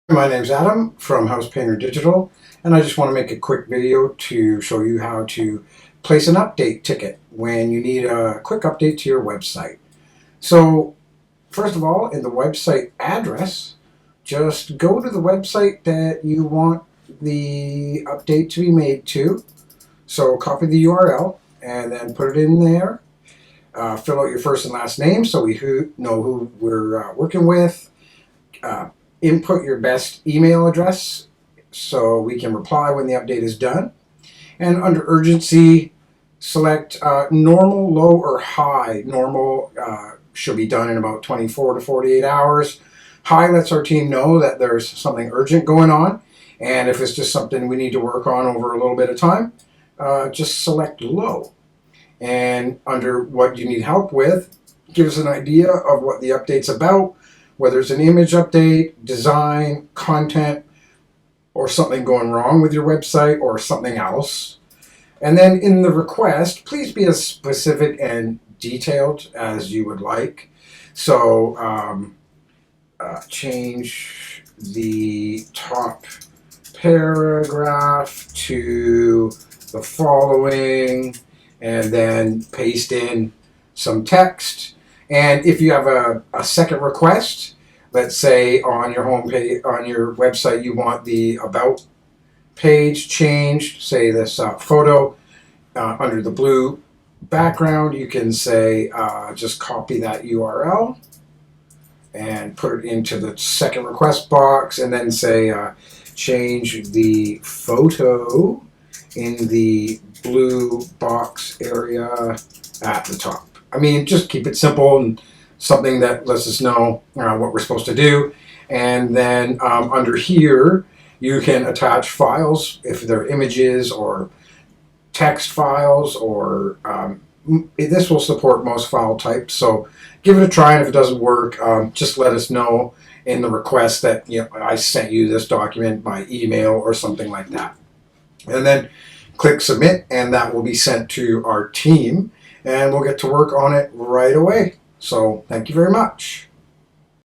My name's Adam from House Painter Digital, and I just want to make a quick video to show you how to place an update ticket when you need a quick update to your website. So, first of all, in the website address, just go to the website that you want the update to be made to. So, copy the URL and then put it in there. Fill out your first and last name so we know who we're working with. Input your best email address so we can reply when the update is done. And under urgency, select normal, low, or high. Normal should be done in about 24 to 48 hours. High lets our team know that there's something urgent going on. And if it's just something we need to work on over a little bit of time, just select low. And under what you need help with, give us an idea of what the update's about, whether it's an image update, design, content, or something going wrong with your website or something else. And then in the request, please be as specific and detailed as you would like. So change the top paragraph to the following, and then paste in some text. And if you have a second request, let's say on your home page, on your website, you want the about page changed, say this photo under the blue background, you can say just copy that URL and put it into the second request box, and then say change the photo in the blue box area at the top. I mean, just keep it simple and something that lets us know what we're supposed to do. And then under here, you can attach files if they're images or text files, or this will support most file types. So give it a try, and if it doesn't work, just let us know in the request that I sent you this document by email or something like that. And then click submit, and that will be sent to our team, and we'll get to work on it right away. So thank you very much.